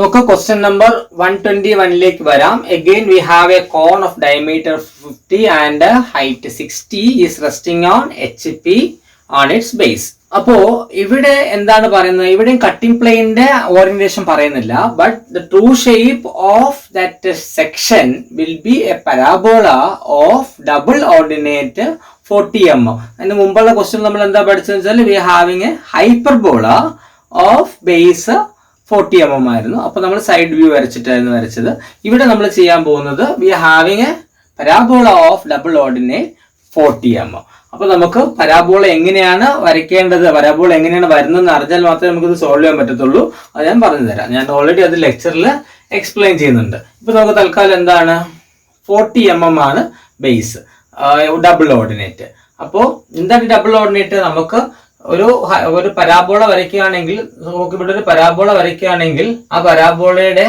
Okay, question number 121 like varam. Again we have a cone of diameter 50 and height 60 is resting on HP on its base. അപ്പോ ഇവിടെ എന്താണ് പറയുന്നത്? ഇവിടെ cutting പ്ലെയിനിന്റെ orientation പറയുന്നില്ല. But the true shape of that section will be A parabola of double ordinate 40 mm. അതിന് മുമ്പുള്ള question നമ്മൾ എന്താ പഠിച്ചതെന്ന് വെച്ചാൽ V having A hyperbola of base 40 mm ആയിരുന്നു. അപ്പൊ നമ്മൾ സൈഡ് വ്യൂ വരച്ചിട്ടായിരുന്നു വരച്ചത്. ഇവിടെ നമ്മൾ ചെയ്യാൻ പോകുന്നത് V having A parabola of double ordinate 40 mm. അപ്പൊ നമുക്ക് പരാബോള എങ്ങനെയാണ് വരയ്ക്കേണ്ടത്, പരാബോള എങ്ങനെയാണ് വരുന്നതെന്ന് അറിഞ്ഞാൽ മാത്രമേ നമുക്ക് ഇത് സോൾവ് ചെയ്യാൻ പറ്റത്തുള്ളൂ. അത് ഞാൻ പറഞ്ഞു തരാം. ഞാൻ ഓൾറെഡി അത് ലെക്ചറിൽ എക്സ്പ്ലെയിൻ ചെയ്യുന്നുണ്ട്. ഇപ്പൊ നമുക്ക് തൽക്കാലം എന്താണ് 40 mm ആണ് ബേസ് ഡബിൾ ഓർഡിനേറ്റ്. അപ്പോൾ എന്താണ് ഡബിൾ ഓർഡിനേറ്റ്? നമുക്ക് ഒരു പരാബോള വരയ്ക്കുകയാണെങ്കിൽ, നമുക്ക് ഇവിടെ ഒരു പരാബോള വരയ്ക്കുകയാണെങ്കിൽ ആ പരാബോളയുടെ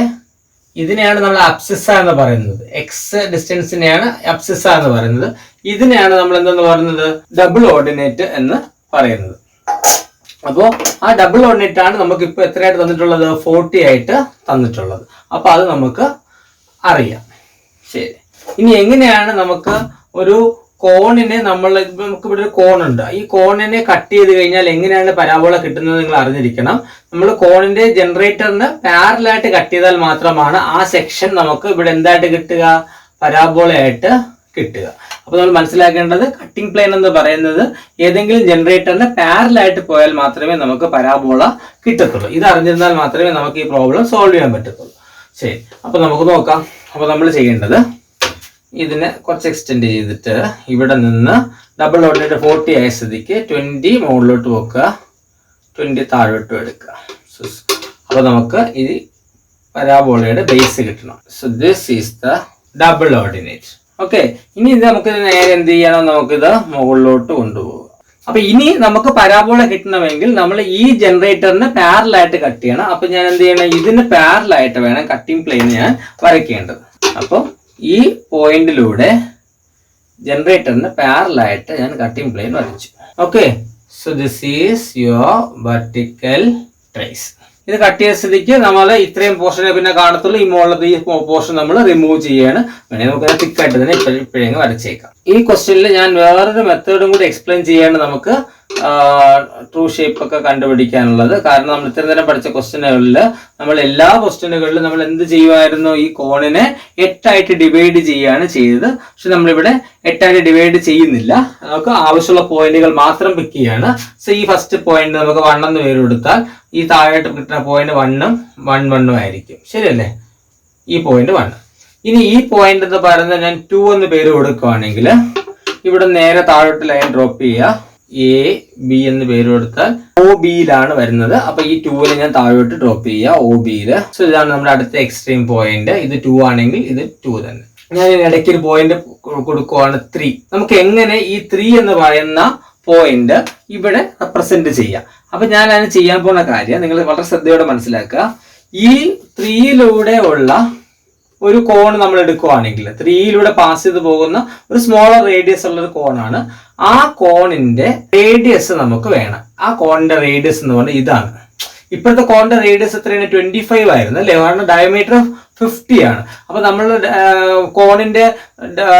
ഇതിനെയാണ് നമ്മൾ അബ്സിസ എന്ന് പറയുന്നത്. എക്സ് ഡിസ്റ്റൻസിനെയാണ് അബ്സിസ എന്ന് പറയുന്നത്. ഇതിനെയാണ് നമ്മൾ എന്തെന്ന് പറയുന്നത്? ഡബിൾ ഓർഡിനേറ്റ് എന്ന് പറയുന്നത്. അപ്പോൾ ആ ഡബിൾ ഓർഡിനേറ്റ് ആണ് നമുക്ക് ഇപ്പൊ എത്രയായിട്ട് തന്നിട്ടുള്ളത്? 40 ആയിട്ട് തന്നിട്ടുള്ളത്. അപ്പൊ അത് നമുക്ക് അറിയാം. ശരി, ഇനി എങ്ങനെയാണ് നമുക്ക് ഒരു കോണിനെ നമുക്ക് ഇവിടെ ഒരു കോണുണ്ട്. ഈ കോണിനെ കട്ട് ചെയ്ത് കഴിഞ്ഞാൽ എങ്ങനെയാണ് പരാബോള കിട്ടുന്നത് നിങ്ങൾ അറിഞ്ഞിരിക്കണം. നമ്മൾ കോണിന്റെ ജനറേറ്ററിന് പാരലായിട്ട് കട്ട് ചെയ്താൽ മാത്രമാണ് ആ സെക്ഷൻ നമുക്ക് ഇവിടെ എന്തായിട്ട് കിട്ടുക? പരാബോളയായിട്ട് കിട്ടുക. അപ്പൊ നമ്മൾ മനസ്സിലാക്കേണ്ടത് കട്ടിംഗ് പ്ലെയിൻ എന്ന് പറയുന്നത് ഏതെങ്കിലും ജനറേറ്ററിന് പാരലായിട്ട് പോയാൽ മാത്രമേ നമുക്ക് പരാബോള കിട്ടത്തുള്ളൂ. ഇത് അറിഞ്ഞിരുന്നാൽ മാത്രമേ നമുക്ക് ഈ പ്രോബ്ലം സോൾവ് ചെയ്യാൻ പറ്റത്തുള്ളൂ. ശരി, അപ്പൊ നമുക്ക് നോക്കാം. അപ്പൊ നമ്മൾ ചെയ്യേണ്ടത് ഇതിനെ കുറച്ച് എക്സ്റ്റെൻഡ് ചെയ്തിട്ട് ഇവിടെ നിന്ന് ഡബിൾ ഓർഡിനേറ്റ് 40 ആയ സ്ഥിതിക്ക് 20 മുകളിലോട്ട് വെക്കുക, 20 താഴോട്ട് എടുക്കുക. അപ്പൊ നമുക്ക് ഈ പരാബോളയുടെ ബേസ് കിട്ടണം. So this is the double ordinate. Okay, ഇനി ഇത് നമുക്ക് നേരെ എന്ത് ചെയ്യണം? നമുക്കിത് മുകളിലോട്ട് കൊണ്ടുപോകുക. അപ്പൊ ഇനി നമുക്ക് പരാബോള കിട്ടണമെങ്കിൽ നമ്മൾ ഈ ജനറേറ്ററിന് പാരലായിട്ട് കട്ട് ചെയ്യണം. അപ്പൊ ഞാൻ എന്ത് ചെയ്യണം? ഇതിന് പാരലായിട്ട് വേണം കട്ടിംഗ് പ്ലെയിൻ ഞാൻ വരയ്ക്കേണ്ടത്. അപ്പൊ ഈ പോയിന്റിലൂടെ ജനറേറ്ററിന് പാരലായിട്ട് ഞാൻ കട്ടിംഗ് പ്ലെയിൻ വരച്ചു. Okay, so this is your vertical trace. ഇത് കട്ട് ചെയ്ത സ്ഥിതിക്ക് നമ്മൾ ഇത്രയും പോർഷനെ പിന്നെ കാണത്തുള്ളൂ. ഈ മുകളിലത്തെ ഈ പോർഷൻ നമ്മൾ റിമൂവ് ചെയ്യാണ്. വേണമെങ്കിൽ നമുക്ക് തിക്കായിട്ട് തന്നെ ഇപ്പോഴേ വരച്ചേക്കാം. ഈ ക്വസ്റ്റ്യനിൽ ഞാൻ വേറൊരു മെത്തേഡും കൂടി എക്സ്പ്ലെയിൻ ചെയ്യാണ് നമുക്ക് ട്രൂ ഷേപ്പ് ഒക്കെ കണ്ടുപിടിക്കാനുള്ളത്. കാരണം നമ്മൾ ഇത്ര നേരം പഠിച്ച ക്വസ്റ്റ്യനുകളിൽ നമ്മൾ എല്ലാ ക്വസ്റ്റ്യനുകളിലും നമ്മൾ എന്ത് ചെയ്യുമായിരുന്നു? ഈ കോണിനെ 8 ആയിട്ട് ഡിവൈഡ് ചെയ്യുകയാണ് ചെയ്തത്. പക്ഷെ നമ്മളിവിടെ 8 ആയിട്ട് ഡിവൈഡ് ചെയ്യുന്നില്ല. നമുക്ക് ആവശ്യമുള്ള പോയിന്റുകൾ മാത്രം പിക്ക് ചെയ്യാണ്. സോ ഈ ഫസ്റ്റ് പോയിന്റ് നമുക്ക് 1 എന്ന് പേര് കൊടുത്താൽ ഈ താഴോട്ട് കിട്ടുന്ന പോയിന്റ് 1 1 ആയിരിക്കും. ശരിയല്ലേ? ഈ പോയിന്റ് 1. ഇനി ഈ പോയിന്റ് എന്ന് പറയുന്നത് ഞാൻ 2 എന്ന് പേര് കൊടുക്കുകയാണെങ്കിൽ ഇവിടെ നേരെ താഴോട്ട് ലൈൻ ഡ്രോപ്പ് ചെയ്യുക. എ ബി എന്ന് പേര് കൊടുത്താൽ ഒ ബിയിലാണ് വരുന്നത്. അപ്പൊ ഈ 2നെ ഞാൻ താഴോട്ട് ഡ്രോപ്പ് ചെയ്യുക ഒ ബിയില്. സോ ഇതാണ് നമ്മുടെ അടുത്ത എക്സ്ട്രീം പോയിന്റ്. ഇത് 2 ആണെങ്കിൽ ഇത് 2 തന്നെ. ഞാൻ ഇടയ്ക്ക് ഒരു പോയിന്റ് കൊടുക്കുവാണ് 3. നമുക്ക് എങ്ങനെ ഈ 3 എന്ന് പറയുന്ന പോയിന്റ് ഇവിടെ റെപ്രസെന്റ് ചെയ്യാം? അപ്പൊ ഞാൻ അതിന് ചെയ്യാൻ പോകുന്ന കാര്യം നിങ്ങൾ വളരെ ശ്രദ്ധയോടെ മനസ്സിലാക്കുക. ഈ 3യിലൂടെ ഉള്ള ഒരു കോൺ നമ്മൾ എടുക്കുവാണെങ്കിൽ 3യിലൂടെ പാസ് ചെയ്ത് പോകുന്ന ഒരു സ്മോളർ റേഡിയസ് ഉള്ള ഒരു കോണാണ്. ആ കോണിന്റെ റേഡിയസ് നമുക്ക് വേണം. ആ കോണിന്റെ റേഡിയസ് എന്ന് പറഞ്ഞാൽ ഇതാണ്. ഇപ്പോഴത്തെ കോണിന്റെ റേഡിയസ് എത്രയാണ്? 25 ആയിരുന്നു അല്ലേ? കാരണം ഡയമീറ്റർ 50 ആണ്. അപ്പൊ നമ്മൾ കോണിന്റെ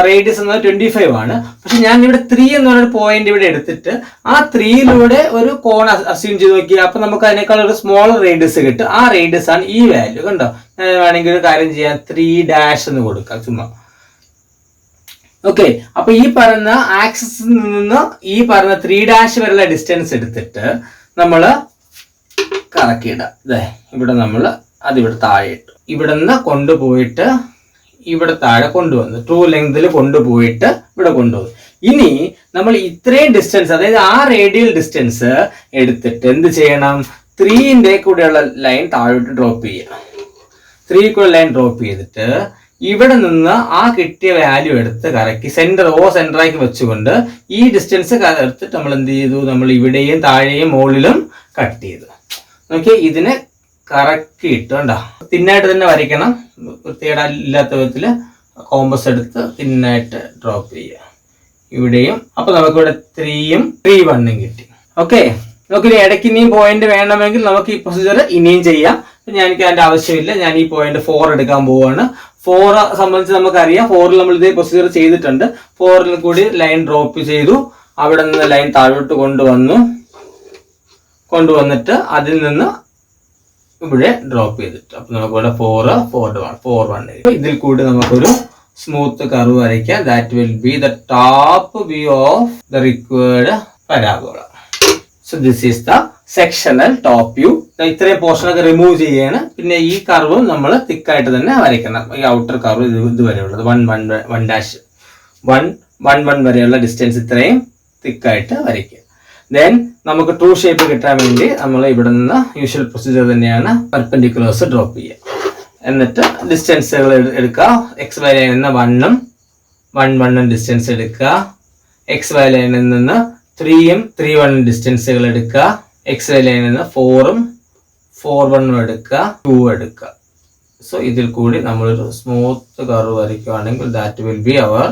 റേഡിയസ് എന്നത് 25 ആണ്. പക്ഷെ ഞാൻ ഇവിടെ 3 എന്ന് പറഞ്ഞൊരു പോയിന്റ് ഇവിടെ എടുത്തിട്ട് ആ 3യിലൂടെ ഒരു കോൺ അസ്യൂം ചെയ്ത് നോക്കിയാൽ അപ്പൊ നമുക്ക് അതിനേക്കാൾ ഒരു സ്മോളർ റേഡിയസ് കിട്ടും. ആ റേഡിയസ് ആണ് ഈ വാല്യൂ. കണ്ടോ? ഞാൻ വേണമെങ്കിൽ ഒരു കാര്യം ചെയ്യാം, 3' എന്ന് കൊടുക്കാം ചുമ്മാ. ഓക്കെ, അപ്പൊ ഈ പറയുന്ന ആക്സിസിൽ നിന്ന് ഈ പറയുന്ന 3' വരെയുള്ള ഡിസ്റ്റൻസ് എടുത്തിട്ട് നമ്മള് കറക്കിയിടാം. ഇവിടെ നമ്മൾ അതിവിടെ താഴെ ഇട്ടു. ഇവിടെ നിന്ന് കൊണ്ടുപോയിട്ട് ഇവിടെ താഴെ കൊണ്ടുവന്നു. ട്രൂ ലെങ്തിൽ കൊണ്ടുപോയിട്ട് ഇവിടെ കൊണ്ടുപോകും. ഇനി നമ്മൾ ഇത്രയും ഡിസ്റ്റൻസ്, അതായത് ആ റേഡിയൽ ഡിസ്റ്റൻസ് എടുത്തിട്ട് എന്ത് ചെയ്യണം? 3ന്റെ കൂടെയുള്ള ലൈൻ താഴോട്ട് ഡ്രോപ്പ് ചെയ്യാം. 3 കൂടെ ലൈൻ ഡ്രോപ്പ് ചെയ്തിട്ട് ഇവിടെ നിന്ന് ആ കിട്ടിയ വാല്യൂ എടുത്ത് കറക്കി സെന്ററാക്കി വെച്ചുകൊണ്ട് ഈ ഡിസ്റ്റൻസ് എടുത്തിട്ട് നമ്മൾ എന്ത് ചെയ്തു? നമ്മൾ ഇവിടെയും താഴെയും മുകളിലും കട്ട് ചെയ്തു. നോക്കിയാൽ ഇതിനെ കറക്കിയിട്ട് കണ്ടോ? തിന്നായിട്ട് തന്നെ വരയ്ക്കണം. വൃത്തികേട് ഇല്ലാത്ത വിധത്തിൽ കോമ്പസ് എടുത്ത് തിന്നായിട്ട് ഡ്രോപ്പ് ചെയ്യുക ഇവിടെയും. അപ്പൊ നമുക്കിവിടെ 3യും 3 1 കിട്ടി. ഓക്കെ, നമുക്ക് ഇടയ്ക്ക് ഇനിയും പോയിന്റ് വേണമെങ്കിൽ നമുക്ക് ഈ പ്രൊസീജിയർ ഇനിയും ചെയ്യാം. എനിക്ക് അതിൻ്റെ ആവശ്യമില്ല. ഞാൻ ഈ പോയിന്റ് 4 എടുക്കാൻ പോവുകയാണ്. 4 സംബന്ധിച്ച് നമുക്കറിയാം, 4ൽ നമ്മൾ ഇതേ പ്രൊസീജിയർ ചെയ്തിട്ടുണ്ട്. 4ൽ കൂടി ലൈൻ ഡ്രോപ്പ് ചെയ്തു, അവിടെ നിന്ന് ലൈൻ താഴോട്ട് കൊണ്ടുവന്നിട്ട് അതിൽ നിന്ന് ഇവിടെ ഡ്രോപ്പ് ചെയ്തിട്ട്, അപ്പൊ നമുക്കിവിടെ 4 ഇതിൽ കൂടി നമുക്കൊരു സ്മൂത്ത് കർവ് വരയ്ക്കാം. That will be the top view of the required parabola. So this is the sectional top view. ഇത്രയും പോർഷൻ ഒക്കെ റിമൂവ് ചെയ്യാണ്. പിന്നെ ഈ കർവും നമ്മൾ തിക്കായിട്ട് തന്നെ വരയ്ക്കണം. ഈ ഔട്ടർ കർവ് ഇതുവരെയുള്ളത് 1 വരെയുള്ള ഡിസ്റ്റൻസ് ഇത്രയും തിക്കായിട്ട് വരയ്ക്കുക. ദെൻ നമുക്ക് ട്രൂ ഷേപ്പ് കിട്ടാൻ വേണ്ടി നമ്മൾ ഇവിടെ നിന്ന് യൂഷ്വൽ പ്രൊസീജിയർ തന്നെയാണ്, പെർപെൻഡിക്കുലേഴ്സ് ഡ്രോപ്പ് ചെയ്യുക. എന്നിട്ട് ഡിസ്റ്റൻസുകൾ എടുക്കുക. എക്സ് വൈ ലൈനിൽ നിന്ന് 1 ഡിസ്റ്റൻസ് എടുക്കുക. എക്സ് വൈ ലൈനിൽ നിന്ന് 3 ഡിസ്റ്റൻസുകൾ എടുക്കുക. എക്സ് വൈ ലൈനിൽ നിന്ന് 4 എടുക്കുക, 2 എടുക്കുക. സോ ഇതിൽ കൂടി നമ്മളൊരു സ്മൂത്ത് കർവ് വരയ്ക്കുകയാണെങ്കിൽ ദാറ്റ് വിൽ ബി അവർ